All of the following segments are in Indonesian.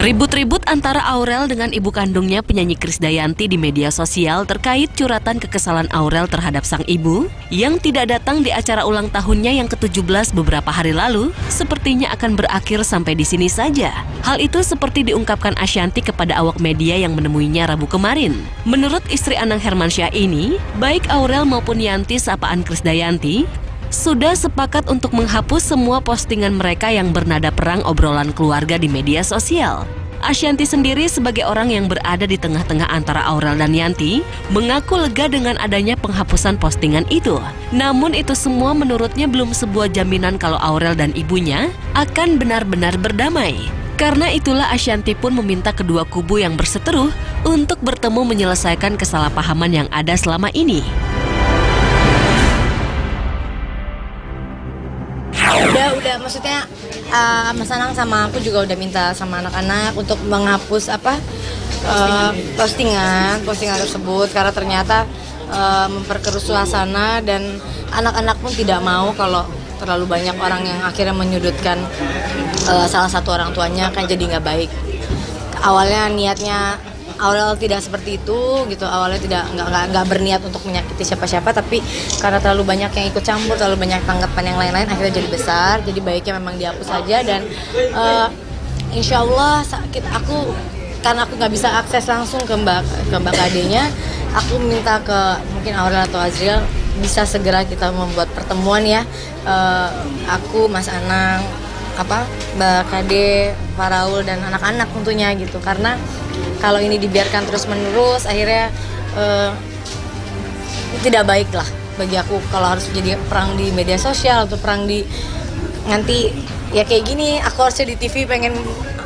Ribut-ribut antara Aurel dengan ibu kandungnya penyanyi Krisdayanti di media sosial terkait curhatan kekesalan Aurel terhadap sang ibu yang tidak datang di acara ulang tahunnya yang ke-17 beberapa hari lalu sepertinya akan berakhir sampai di sini saja. Hal itu seperti diungkapkan Ashanty kepada awak media yang menemuinya Rabu kemarin. Menurut istri Anang Hermansyah ini, baik Aurel maupun Yanti sapaan Krisdayanti sudah sepakat untuk menghapus semua postingan mereka yang bernada perang obrolan keluarga di media sosial. Ashanty sendiri sebagai orang yang berada di tengah-tengah antara Aurel dan Yanti mengaku lega dengan adanya penghapusan postingan itu. Namun itu semua menurutnya belum sebuah jaminan kalau Aurel dan ibunya akan benar-benar berdamai. Karena itulah Ashanty pun meminta kedua kubu yang berseteru untuk bertemu menyelesaikan kesalahpahaman yang ada selama ini. Udah maksudnya Mas Anang sama aku juga udah minta sama anak-anak untuk menghapus postingan tersebut karena ternyata memperkeruh suasana dan anak-anak pun tidak mau kalau terlalu banyak orang yang akhirnya menyudutkan salah satu orang tuanya, kan jadi nggak baik. Awalnya niatnya Aurel tidak seperti itu gitu, awalnya nggak berniat untuk menyakiti siapa-siapa, tapi karena terlalu banyak yang ikut campur, terlalu banyak tanggapan yang lain-lain, akhirnya jadi besar. Jadi baiknya memang dihapus saja dan insya Allah karena aku nggak bisa akses langsung ke Mbak Kadenya, aku minta ke mungkin Aurel atau Azriel bisa segera kita membuat pertemuan ya, aku, Mas Anang, Mbak Kade, Pak Raul dan anak-anak tentunya gitu, karena kalau ini dibiarkan terus-menerus akhirnya tidak baik lah bagi aku kalau harus jadi perang di media sosial atau perang di nanti ya kayak gini. Aku harusnya di TV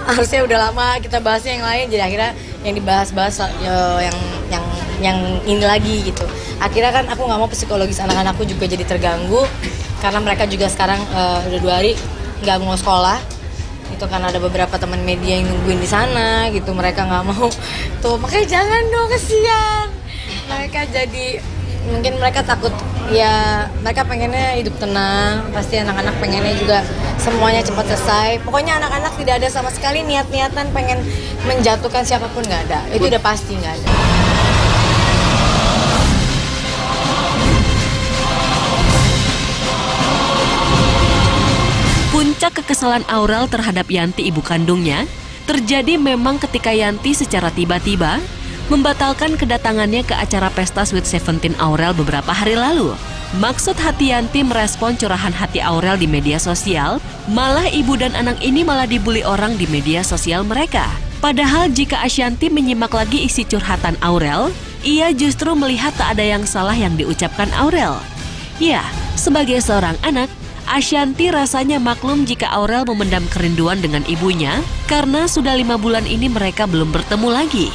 harusnya udah lama kita bahasnya yang lain, jadi akhirnya yang dibahas-bahas yang ini lagi gitu. Akhirnya kan aku nggak mau psikologis anak-anakku juga jadi terganggu karena mereka juga sekarang udah 2 hari nggak mau sekolah. Itu karena ada beberapa teman media yang nungguin di sana gitu, mereka nggak mau tuh, makanya jangan dong, kesian mereka. Jadi mungkin mereka takut ya, mereka pengennya hidup tenang, pasti anak-anak pengennya juga semuanya cepat selesai. Pokoknya anak-anak tidak ada sama sekali niat-niatan pengen menjatuhkan siapapun, nggak ada, itu udah pasti nggak ada. Puncak kekesalan Aurel terhadap Yanti ibu kandungnya terjadi memang ketika Yanti secara tiba-tiba membatalkan kedatangannya ke acara pesta Sweet 17 Aurel beberapa hari lalu. Maksud hati Yanti merespon curahan hati Aurel di media sosial, malah ibu dan anak ini malah dibully orang di media sosial mereka. Padahal jika Ashanty menyimak lagi isi curhatan Aurel, ia justru melihat tak ada yang salah yang diucapkan Aurel. Ya, sebagai seorang anak, Ashanty rasanya maklum jika Aurel memendam kerinduan dengan ibunya karena sudah 5 bulan ini mereka belum bertemu lagi.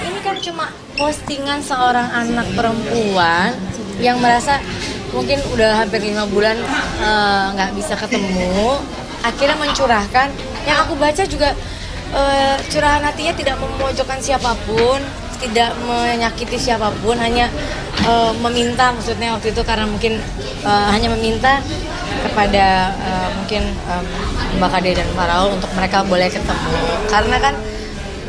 Ini kan cuma postingan seorang anak perempuan yang merasa mungkin udah hampir 5 bulan nggak bisa ketemu, akhirnya mencurahkan. Yang aku baca juga curahan hatinya tidak memojokkan siapapun, tidak menyakiti siapapun, hanya meminta, maksudnya waktu itu karena mungkin hanya meminta kepada mungkin Mbak Kade dan Pak Raul untuk mereka boleh ketemu. Karena kan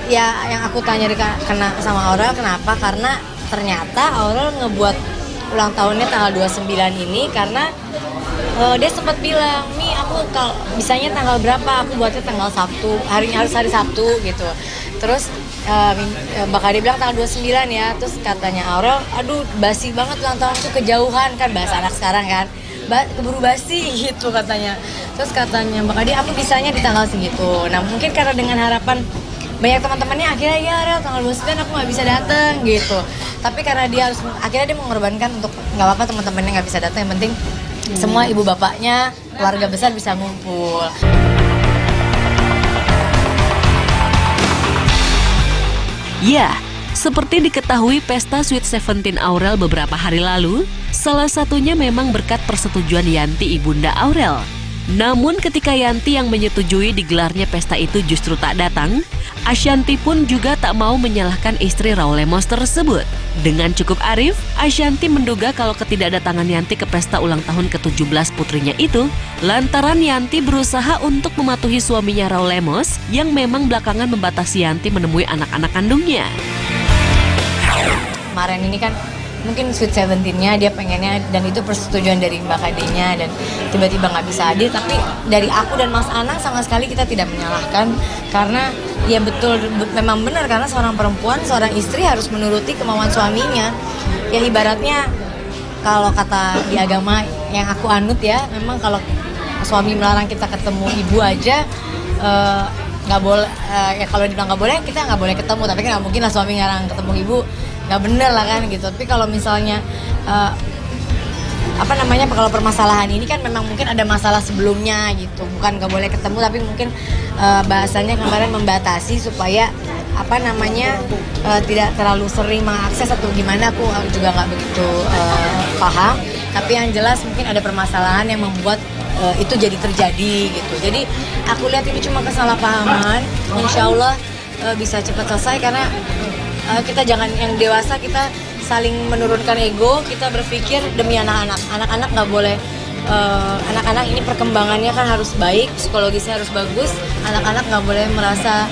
ya yang aku tanya kena sama Aurel, kenapa? Karena ternyata Aurel ngebuat ulang tahunnya tanggal 29 ini karena dia sempat bilang, nih aku kalau bisanya tanggal berapa, aku buatnya tanggal Sabtu, harinya harus hari Sabtu gitu. Terus Mbak Kade bilang tanggal 29 ya, terus katanya Aurel, aduh basi banget ulang tahun tuh, kejauhan, kan bahasa anak sekarang kan, keburu basi gitu katanya. Terus katanya Mbak Kade, aku bisanya di tanggal segitu. Nah mungkin karena dengan harapan banyak teman-temannya, akhirnya ya Aurel tanggal 29 aku nggak bisa datang gitu. Tapi karena akhirnya dia mengorbankan untuk nggak apa-apa teman-temannya nggak bisa datang, yang penting semua ibu bapaknya, keluarga besar bisa ngumpul. Ya, seperti diketahui pesta Sweet 17 Aurel beberapa hari lalu, salah satunya memang berkat persetujuan Yanti ibunda Aurel. Namun ketika Yanti yang menyetujui digelarnya pesta itu justru tak datang, Ashanty pun juga tak mau menyalahkan istri Raul Lemos tersebut. Dengan cukup arif, Ashanty menduga kalau ketidakdatangan Yanti ke pesta ulang tahun ke-17 putrinya itu lantaran Yanti berusaha untuk mematuhi suaminya Raul Lemos yang memang belakangan membatasi Yanti menemui anak-anak kandungnya. Kemarin ini kan mungkin Sweet 17-nya dia pengennya, dan itu persetujuan dari Mbak Kade-nya, dan tiba-tiba nggak bisa hadir. Tapi dari aku dan Mas Anang sama sekali kita tidak menyalahkan, karena ya betul, memang benar, karena seorang perempuan, seorang istri harus menuruti kemauan suaminya. Ya ibaratnya kalau kata di agama yang aku anut ya, memang kalau suami melarang kita ketemu ibu aja nggak boleh, ya kalau dibilang nggak boleh, kita nggak boleh ketemu. Tapi kan nggak mungkin lah suami ngarang ketemu ibu, nggak bener lah kan gitu. Tapi kalau misalnya kalau permasalahan ini kan memang mungkin ada masalah sebelumnya gitu, bukan nggak boleh ketemu, tapi mungkin bahasanya kemarin membatasi supaya tidak terlalu sering mengakses atau gimana, aku juga nggak begitu paham. Tapi yang jelas mungkin ada permasalahan yang membuat itu jadi terjadi gitu. Jadi aku lihat ini cuma kesalahpahaman, insya Allah bisa cepat selesai, karena kita jangan, yang dewasa kita saling menurunkan ego, kita berpikir demi anak-anak. Anak-anak nggak boleh, anak-anak ini perkembangannya kan harus baik, psikologisnya harus bagus. Anak-anak nggak boleh merasa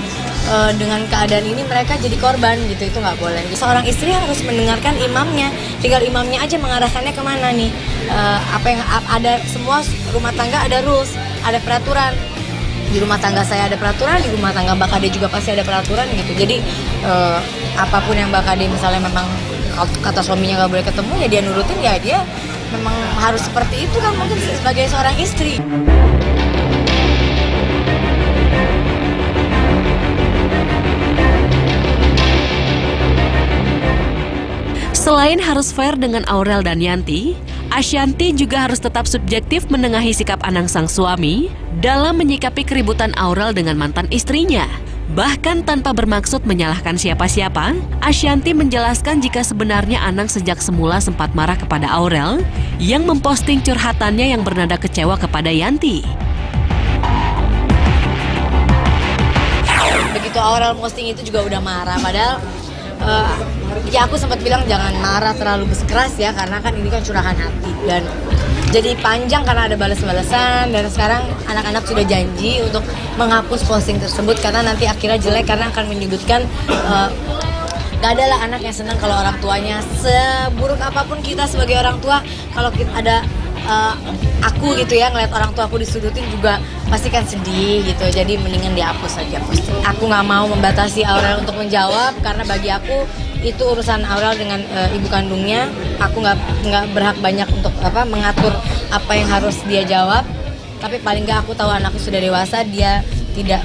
dengan keadaan ini mereka jadi korban gitu, itu nggak boleh. Seorang istri harus mendengarkan imamnya, tinggal imamnya aja mengarahkannya kemana nih. Apa yang ada, semua rumah tangga ada rules, ada peraturan. Di rumah tangga saya ada peraturan, di rumah tangga Mbak Kade juga pasti ada peraturan gitu. Jadi apapun yang Mbak Kade misalnya memang kata suaminya nggak boleh ketemu, ya dia nurutin, ya dia memang harus seperti itu kan, mungkin sebagai seorang istri. Selain harus fair dengan Aurel dan Yanti, Ashanty juga harus tetap subjektif menengahi sikap Anang sang suami dalam menyikapi keributan Aurel dengan mantan istrinya. Bahkan tanpa bermaksud menyalahkan siapa-siapa, Ashanty menjelaskan jika sebenarnya Anang sejak semula sempat marah kepada Aurel yang memposting curhatannya yang bernada kecewa kepada Yanti. Begitu Aurel posting itu juga udah marah, padahal ya aku sempat bilang jangan marah terlalu bersikeras ya, karena kan ini kan curahan hati, dan jadi panjang karena ada balas-balasan. Dan sekarang anak-anak sudah janji untuk menghapus posting tersebut, karena nanti akhirnya jelek, karena akan menyudutkan. Gak ada lah anak yang senang kalau orang tuanya, seburuk apapun kita sebagai orang tua, kalau kita ada aku gitu ya, ngeliat orang tua aku disudutin juga pasti kan sedih gitu. Jadi mendingan dihapus aja posting. Aku nggak mau membatasi Aurel untuk menjawab, karena bagi aku itu urusan Aurel dengan ibu kandungnya. Aku nggak berhak banyak untuk mengatur apa yang harus dia jawab. Tapi paling nggak aku tahu anakku sudah dewasa, dia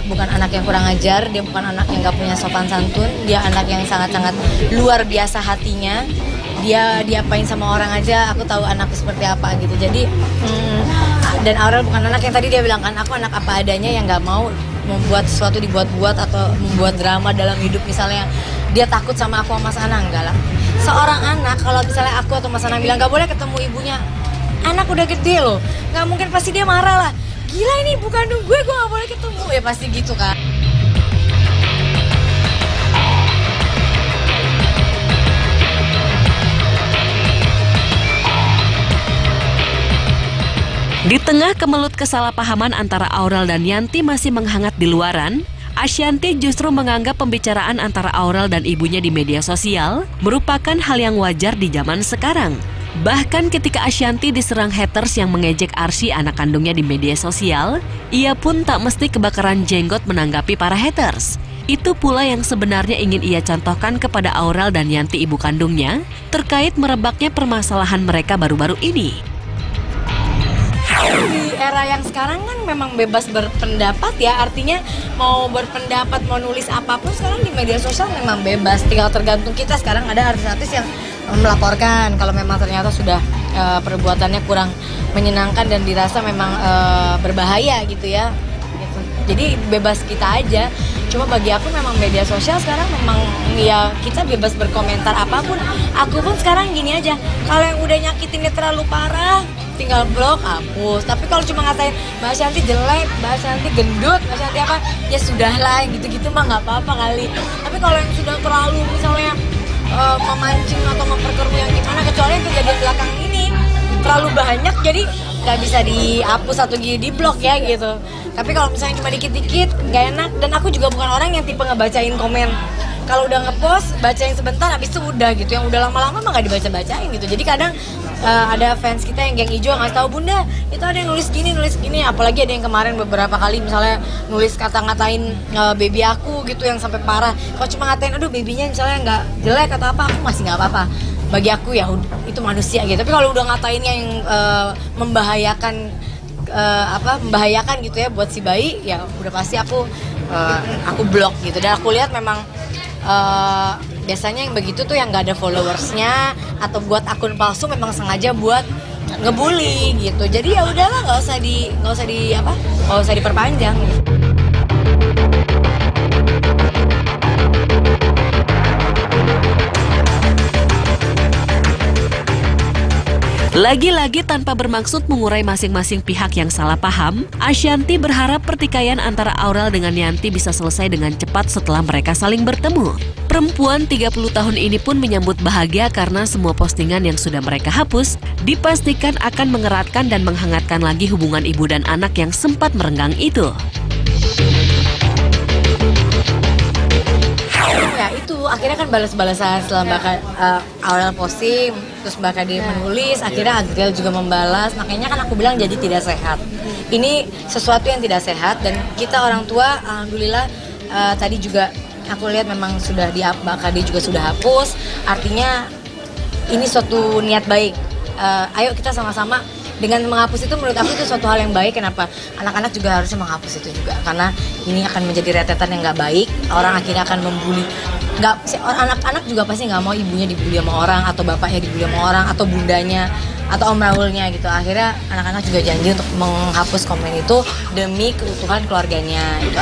bukan anak yang kurang ajar, dia bukan anak yang nggak punya sopan santun, dia anak yang sangat-sangat luar biasa hatinya. Dia diapain sama orang aja, aku tahu anakku seperti apa gitu. Jadi dan Aurel bukan anak yang tadi dia bilang kan, aku anak apa adanya yang nggak mau membuat sesuatu dibuat-buat atau membuat drama dalam hidup. Misalnya dia takut sama aku sama Mas Anang, enggak lah. Seorang anak kalau misalnya aku atau Mas Anang bilang nggak boleh ketemu ibunya, anak udah gede loh, nggak mungkin, pasti dia marah lah. Gila ini ibu kandung gue nggak boleh ketemu, ya pasti gitu kan. Di tengah kemelut kesalahpahaman antara Aurel dan Yanti masih menghangat di luaran, Ashanty justru menganggap pembicaraan antara Aurel dan ibunya di media sosial merupakan hal yang wajar di zaman sekarang. Bahkan ketika Ashanty diserang haters yang mengejek Arsy anak kandungnya di media sosial, ia pun tak mesti kebakaran jenggot menanggapi para haters. Itu pula yang sebenarnya ingin ia contohkan kepada Aurel dan Yanti ibu kandungnya terkait merebaknya permasalahan mereka baru-baru ini. Di era yang sekarang kan memang bebas berpendapat ya, artinya mau berpendapat, mau nulis apapun sekarang di media sosial memang bebas, tinggal tergantung kita. Sekarang ada artis-artis yang melaporkan kalau memang ternyata sudah perbuatannya kurang menyenangkan dan dirasa memang berbahaya gitu ya. Jadi bebas kita aja. Cuma bagi aku memang media sosial sekarang memang ya kita bebas berkomentar apapun. Aku pun sekarang gini aja, kalau yang udah nyakitinnya terlalu parah tinggal blok, hapus. Tapi kalau cuma ngatain Mbak Shanti jelek, Mbak Shanti gendut, Mbak Shanti apa, ya sudahlah, gitu-gitu mah nggak apa-apa kali. Tapi kalau yang sudah terlalu misalnya memancing atau memperkeruh yang gimana, kecuali yang kejadian belakang ini terlalu banyak, jadi nggak bisa dihapus atau di blok ya gitu. Tapi kalau misalnya cuma dikit-dikit nggak enak, dan aku juga bukan orang yang tipe ngebacain komen. Kalau udah ngepost, bacain sebentar, habis itu udah gitu. Yang udah lama-lama mah nggak dibaca-bacain gitu. Jadi kadang ada fans kita yang geng hijau ngasih tahu, Bunda itu ada yang nulis gini. Apalagi ada yang kemarin beberapa kali misalnya nulis kata-ngatain baby aku gitu yang sampai parah. Kalau cuma ngatain, aduh babynya misalnya nggak jelek atau apa, aku masih nggak apa-apa. Bagi aku ya itu manusia gitu. Tapi kalau udah ngatainnya yang membahayakan gitu ya buat si bayi, ya udah pasti aku blok gitu. Dan aku lihat memang biasanya yang begitu tuh yang nggak ada followersnya atau buat akun palsu, memang sengaja buat ngebully gitu. Jadi ya udahlah, nggak usah diperpanjang. Lagi-lagi tanpa bermaksud mengurai masing-masing pihak yang salah paham, Ashanti berharap pertikaian antara Aurel dengan Yanti bisa selesai dengan cepat setelah mereka saling bertemu. Perempuan 30 tahun ini pun menyambut bahagia karena semua postingan yang sudah mereka hapus dipastikan akan mengeratkan dan menghangatkan lagi hubungan ibu dan anak yang sempat merenggang itu. Ya itu akhirnya kan balas-balasan setelah Aurel posting, terus Mbak Kadir menulis, akhirnya Adriel juga membalas. Makanya kan aku bilang jadi tidak sehat. Ini sesuatu yang tidak sehat, dan kita orang tua alhamdulillah tadi juga aku lihat memang sudah Mbak Kadir juga sudah hapus. Artinya ini suatu niat baik. Ayo kita sama-sama. Dengan menghapus itu menurut aku itu suatu hal yang baik. Kenapa? Anak-anak juga harusnya menghapus itu juga, karena ini akan menjadi rentetan yang nggak baik. Orang akhirnya akan membuli. Anak-anak juga pasti nggak mau ibunya dibully sama orang, atau bapaknya dibully sama orang, atau bundanya, atau om Rahulnya gitu. Akhirnya anak-anak juga janji untuk menghapus komen itu demi keutuhan keluarganya. Itu